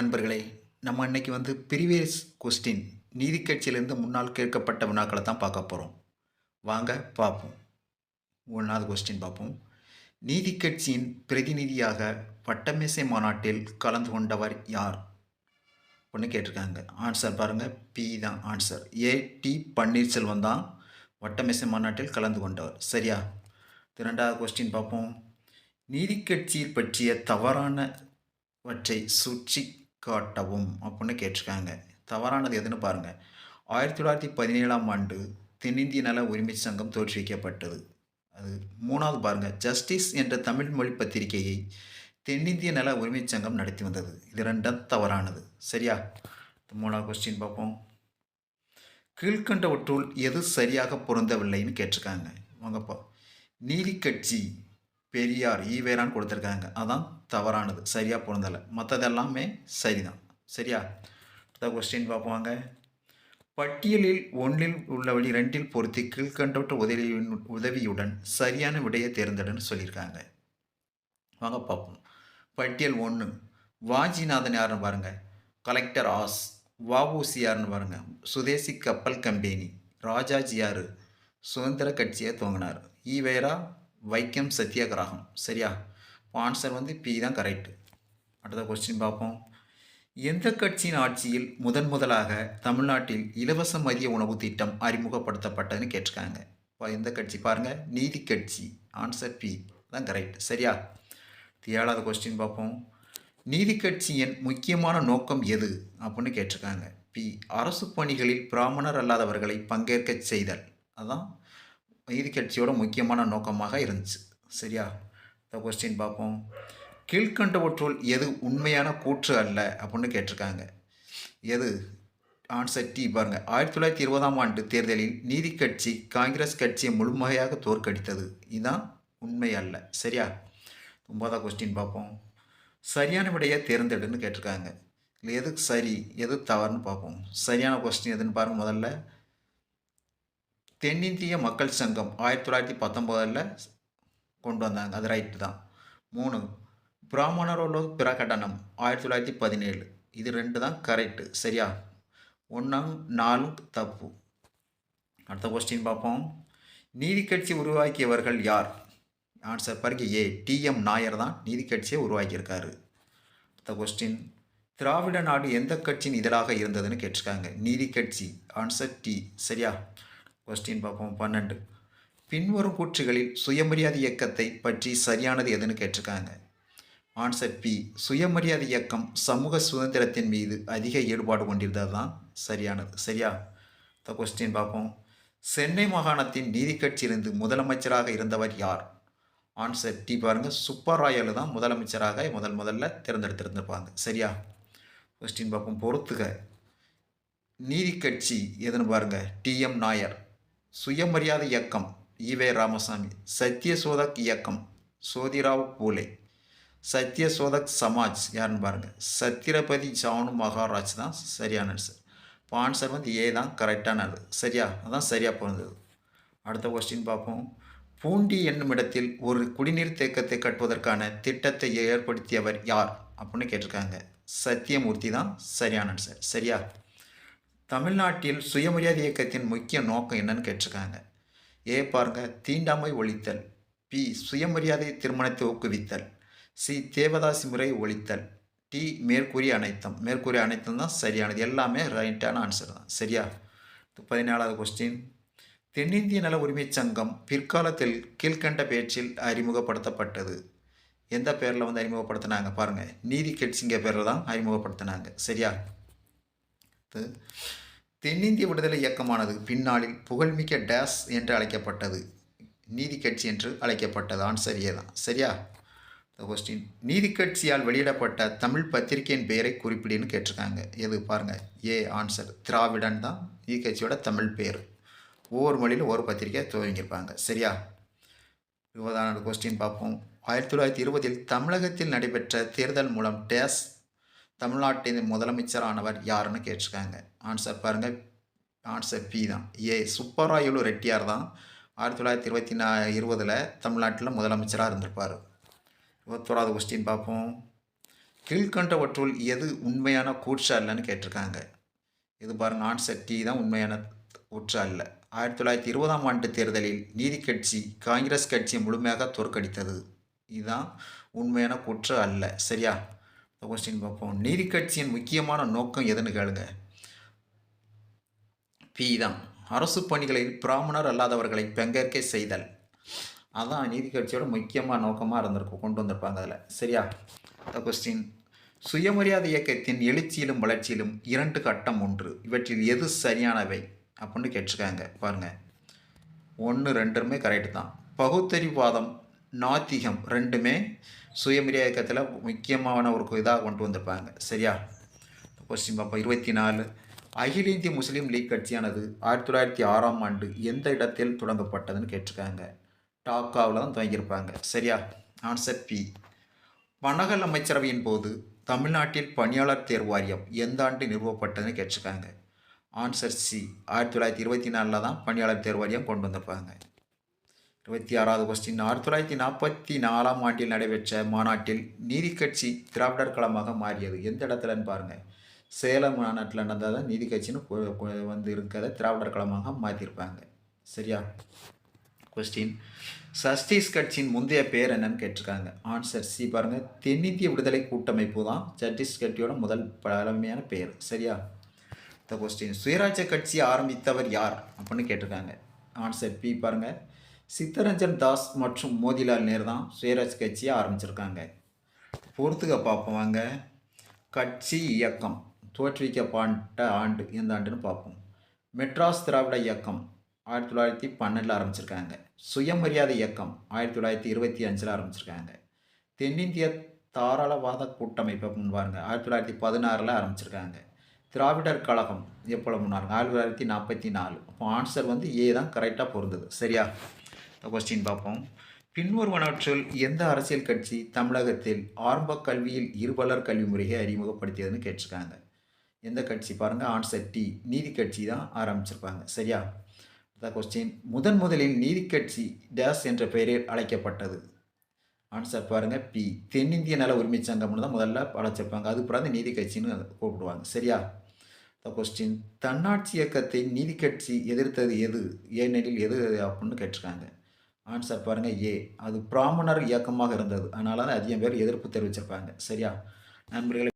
நண்பர்களே, நம்ம இன்னைக்கு ப்ரீவியஸ் கொஸ்டின் நீதி கட்சியிலிருந்து முன்னால் கேட்கப்பட்ட வினாக்கள தான் பார்க்க போறோம். வாங்க பார்ப்போம். 1வது கொஸ்டின் பார்ப்போம். நீதி கட்சியின் பிரதிநிதியாக வட்டமேசை மாநாட்டில் கலந்து கொண்டவர் யார்? அப்படின்னு கேட்டிருக்காங்க. ஆன்சர் பாருங்க. பி தான் ஆன்சர். ஏ.டி. பன்னீர்செல்வம் தான் வட்டமேசை மாநாட்டில் கலந்து கொண்டவர். சரியா? 2வது கொஸ்டின் பார்ப்போம். நீதி கட்சியில் பற்றிய தவறானவற்றை சுட்டிக் காட்டவும் அப்படின்னு கேட்டிருக்காங்க. தவறானது எதுன்னு பாருங்க. 1917ஆம் ஆண்டு தென்னிந்திய நல உரிமை சங்கம் தோற்றுவிக்கப்பட்டது. அது 3வது பாருங்க. ஜஸ்டிஸ் என்ற தமிழ் மொழி பத்திரிகையை தென்னிந்திய நல உரிமை சங்கம் நடத்தி வந்தது. இது 2ம் தவறானது. சரியா? 3வது கொஸ்டின் பார்ப்போம். கீழ்கண்டவற்றுள் எது சரியாக பொருந்தவில்லைன்னு கேட்டிருக்காங்க. வாங்கப்பா. நீதி கட்சி பெரியார் ஈவேரான்னு கொடுத்துருக்காங்க. அதான் தவறானது. சரியாக பொருந்தலை. மற்றதெல்லாமே சரிதான். சரியா? அடுத்த கொஸ்டின் பார்ப்போங்க. பட்டியலில் 1ல் உள்ள வழி 2ல் பொருத்தி கீழ்கண்டவற்ற உதவியுடன் சரியான விடையை தேர்ந்தெடுன்னு சொல்லியிருக்காங்க. வாங்க பார்ப்போம். பட்டியல் 1. வாஞ்சிநாதன் யாருன்னு பாருங்க. Collector as. வ.உ.சி யாருன்னு பாருங்க. சுதேசி கப்பல் கம்பெனி. ராஜாஜி யாரு? சுதந்திர கட்சியை துவங்கினார். ஈவேரா வைக்கம் சத்தியாகிரகம். சரியா? ஆன்சர் பி தான் கரெக்டு. அடுத்த கொஸ்டின் பார்ப்போம். எந்த கட்சியின் ஆட்சியில் முதலாக தமிழ்நாட்டில் இலவச மதிய உணவு திட்டம் அறிமுகப்படுத்தப்பட்டதுன்னு கேட்டிருக்காங்க. இப்போ எந்த கட்சி பாருங்கள். நீதி கட்சி. ஆன்சர் பி தான் கரெக்ட். சரியா? 7வது கொஸ்டின் பார்ப்போம். நீதி கட்சியின் முக்கியமான நோக்கம் எது அப்படின்னு கேட்டிருக்காங்க. பி. அரசு பணிகளில் பிராமணர் அல்லாதவர்களை பங்கேற்க செய்தல். அதான் நீதி கட்சியோட முக்கியமான நோக்கமாக இருந்துச்சு. சரியா? இந்த கொஸ்டின் பார்ப்போம். கீழ்கண்டவற்றுள் எது உண்மையான கூற்று அல்ல அப்படின்னு கேட்டிருக்காங்க. எது? ஆன்சர் டி பாருங்க. 1920ஆம் ஆண்டு தேர்தலில் நீதி கட்சி காங்கிரஸ் கட்சியை முழுமையாக தோற்கடித்தது. இதுதான் உண்மை அல்ல. சரியா? 9வது கொஸ்டின் பார்ப்போம். சரியான விடையை தேர்ந்தெடுன்னு கேட்டிருக்காங்க. இல்லை எது சரி எது தவறுன்னு பார்ப்போம். சரியான கொஸ்டின் எதுன்னு பாருங்கள். முதல்ல தென்னிந்திய மக்கள் சங்கம் 1919 கொண்டு வந்தாங்க. அது ரைட்டு தான். 3. பிராமணரோட பிரகடனம் 1917. இது 2 தான் கரெக்டு. சரியா? 1, 4 தப்பு. அடுத்த கொஸ்டின் பார்ப்போம். நீதி கட்சி உருவாக்கியவர்கள் யார்? ஆன்சர் பாருங்க. ஏ. டி.எம். நாயர் தான் நீதி கட்சியை உருவாக்கியிருக்காரு. அடுத்த கொஸ்டின். திராவிட நாடு எந்த கட்சியின் இதழாக இருந்ததுன்னு கேட்டிருக்காங்க. நீதி கட்சி. Answer D. சரியா? கொஸ்டின் பார்ப்போம். 12. பின்வரும் கூற்றுகளில் சுயமரியாதை இயக்கத்தை பற்றி சரியானது எதுன்னு கேட்டிருக்காங்க. Answer B. சுயமரியாதை இயக்கம் சமூக சுதந்திரத்தின் மீது அதிக ஈடுபாடு கொண்டிருந்தது தான் சரியானது. சரியா? இந்த கொஸ்டின் பார்ப்போம். சென்னை மாகாணத்தின் நீதி கட்சியிலிருந்து முதலமைச்சராக இருந்தவர் யார்? ஆன்சர் டி பாருங்க. சுப்பராயலு தான் முதலமைச்சராக முதல்ல தேர்ந்தெடுத்திருந்திருப்பாங்க. சரியா? கொஸ்டின் பார்ப்போம். பொறுத்துக. நீதி கட்சி எதுன்னு பாருங்க. டி.எம். நாயர். சுயமரியாதை இயக்கம் ஈவே ராமசாமி. சத்யசோதக் இயக்கம் சோதிராவ் பூலே. சத்யசோதக் சமாஜ் யாருன்னு பாருங்கள். சத்ரபதி ஜானு மகாராஜ் தான் சரியான ஆன்சர். இப்போ ஆன்சர் ஏ தான் கரெக்டானது. சரியா? அதான் சரியாக பிறந்தது. அடுத்த கொஸ்டின் பார்ப்போம். பூண்டி என்னும் இடத்தில் ஒரு குடிநீர் தேக்கத்தை கட்டுவதற்கான திட்டத்தை ஏற்படுத்தியவர் யார் அப்படின்னு கேட்டிருக்காங்க. சத்தியமூர்த்தி தான் சரியான ஆன்சர். சரியா? தமிழ்நாட்டில் சுயமரியாதை இயக்கத்தின் முக்கிய நோக்கம் என்னன்னு கேட்டிருக்காங்க. ஏ பாருங்க. தீண்டாமை ஒழித்தல். பி. சுயமரியாதை திருமணத்தை ஊக்குவித்தல். சி. தேவதாசி முறை ஒழித்தல். டி. மேற்கூறிய அனைத்தும் தான் சரியானது. எல்லாமே ரைட்டான ஆன்சர் தான். சரியா? 14வது கொஸ்டின். தென்னிந்திய நல உரிமை சங்கம் பிற்காலத்தில் கீழ்கண்ட பேச்சில் அறிமுகப்படுத்தப்பட்டது. எந்த பேரில் அறிமுகப்படுத்தினாங்க பாருங்கள். நீதி கட்சிங்க பேரில் தான் அறிமுகப்படுத்தினாங்க. சரியா? தென்னிந்திய விடுதலை இயக்கமானது பின்னாளில் புகழ்மிக்க டேஸ் என்று அழைக்கப்பட்டது. நீதி கட்சி என்று அழைக்கப்பட்டது. ஆன்சர் ஏ தான். சரியா? கொஸ்டின். நீதி கட்சியால் வெளியிடப்பட்ட தமிழ் பத்திரிகையின் பெயரை குறிப்பிடுன்னு கேட்டிருக்காங்க. எது பாருங்கள். A answer. திராவிடன் தான் நீதி கட்சியோட தமிழ் பேர். ஒவ்வொரு மொழியில் ஒரு பத்திரிகை துவங்கியிருப்பாங்க. சரியா? 20வது கொஸ்டின் பார்ப்போம். 1920இல் தமிழகத்தில் நடைபெற்ற தேர்தல் மூலம் டேஸ் தமிழ்நாட்டின் முதலமைச்சரானவர் யாருன்னு கேட்டிருக்காங்க. ஆன்சர் பாருங்கள். ஆன்சர் பி தான். ஏ. சுப்பராயலு ரெட்டியார் தான் 1920 தமிழ்நாட்டில் முதலமைச்சராக இருந்திருப்பார். 21வது கொஸ்டின் பார்ப்போம். கீழ்கண்டவற்றுள் எது உண்மையான கூற்று அல்லன்னு கேட்டிருக்காங்க. இது பாருங்க, ஆன்சர் டி தான் உண்மையான கூற்று அல்ல. 1920ஆம் ஆண்டு தேர்தலில் நீதி கட்சி காங்கிரஸ் கட்சியை முழுமையாக தோற்கடித்தது. இதுதான் உண்மையான கூற்று அல்ல. சரியா? கொஸ்டின் பார்ப்போம். நீதி கட்சியின் முக்கியமான நோக்கம் எதுன்னு கேளுங்க. பி தான். அரசு பணிகளில் பிராமணர் அல்லாதவர்களை பங்கேற்க செய்தல். அதான் நீதி கட்சியோட முக்கியமான நோக்கமாக இருந்திருக்கும், கொண்டு வந்திருப்பாங்க அதில். சரியா? கொஸ்டின். சுயமரியாதை இயக்கத்தின் எழுச்சியிலும் வளர்ச்சியிலும் 2 கட்டம் ஒன்று. இவற்றில் எது சரியானவை அப்படின்னு கேட்டிருக்காங்க. பாருங்கள், 1, 2மே கரெக்டு தான். பகுத்தறிவாதம், நாத்திகம் ரெண்டுமே சுயமரியாதை இயக்கத்தில் முக்கியமான ஒரு இதாக கொண்டு வந்திருப்பாங்க. சரியா? கொஸ்டின் பார்ப்போம். 24. அகில இந்திய முஸ்லீம் லீக் கட்சியானது 1906ஆம் ஆண்டு எந்த இடத்தில் தொடங்கப்பட்டதுன்னு கேட்டிருக்காங்க. டாக்காவில் தான் துவங்கியிருப்பாங்க. சரியா? Answer B. வனகல் அமைச்சரவையின் போது தமிழ்நாட்டில் பணியாளர் தேர்வு வாரியம் எந்த ஆண்டு நிறுவப்பட்டதுன்னு கேட்டிருக்காங்க. Answer C. 1924 தான் பணியாளர் தேர்வு வாரியம் கொண்டு வந்திருப்பாங்க. 26வது கொஸ்டின். 1944ஆம் ஆண்டில் நடைபெற்ற மாநாட்டில் நீதி கட்சி திராவிடர் கழகமாக மாறியது எந்த இடத்துலன்னு பாருங்கள். சேலம் மாநாட்டில் நடந்ததான் நீதி கட்சின்னு வந்து இருக்கிறத திராவிடர் கழகமாக மாற்றிருப்பாங்க. சரியா? கொஸ்டின். சஸ்டிஸ் கட்சியின் முந்தைய பேர் என்னன்னு கேட்டிருக்காங்க. Answer C. பாருங்கள், தென்னிந்திய விடுதலை கூட்டமைப்பு தான் ஜஸ்டிஸ் கட்சியோட முதல் பழமையான பேர். சரியா? இந்த கொஸ்டின். சுயராஜ்ய கட்சி ஆரம்பித்தவர் யார் அப்படின்னு கேட்டிருக்காங்க. Answer B. பாருங்கள், சித்தரஞ்சன் தாஸ் மற்றும் மோதிலால் நேரு தான் சுயராஜ் கட்சியை ஆரம்பிச்சிருக்காங்க. பொறுத்துக்க பார்ப்போம் வாங்க. கட்சி இயக்கம் தோற்றுவிக்கப்பட்ட ஆண்டு எந்த ஆண்டுன்னு பார்ப்போம். மெட்ராஸ் திராவிட இயக்கம் 1912 ஆரம்பிச்சிருக்காங்க. சுயமரியாதை இயக்கம் 1925 ஆரம்பிச்சிருக்காங்க. தென்னிந்திய தாராளவாத கூட்டமைப்பு அப்படின்னு பாருங்க 1916 ஆரம்பிச்சிருக்காங்க. திராவிடர் கழகம் எப்போ முன்னாங்க 1944. அப்போ ஆன்சர் வந்து ஏ தான் கரெக்டாக பொருந்தது. சரியா? கொஸ்டின் பார்ப்போம். பின்வருவனவற்றில் எந்த அரசியல் கட்சி தமிழகத்தில் ஆரம்ப கல்வியில் இருபலர் கல்வி முறையை அறிமுகப்படுத்தியதுன்னு கேட்டிருக்காங்க. எந்த கட்சி பாருங்கள். Answer D. நீதி கட்சி தான் ஆரம்பிச்சிருப்பாங்க. சரியா? கொஸ்டின். முதலில் நீதி கட்சி டேஸ் என்ற பெயரில் அழைக்கப்பட்டது. ஆன்சர் பாருங்கள் பி. தென்னிந்திய நல உரிமை சங்கம்னு தான் முதல்ல அழைச்சிருப்பாங்க. அது பிறகு நீதி கட்சின்னு கூப்பிடுவாங்க. சரியா? கொஸ்டின். தன்னாட்சி இயக்கத்தை நீதி கட்சி எதிர்த்தது எது, ஏனெனில் எது அப்படின்னு கேட்டிருக்காங்க. ஆன்சர் பாருங்கள் ஏ. அது பிராமணர் இயக்கமாக இருந்தது, அதனால தான் அதிகம் பேர் எதிர்ப்பு தெரிவிச்சிருப்பாங்க. சரியா நண்பர்களே?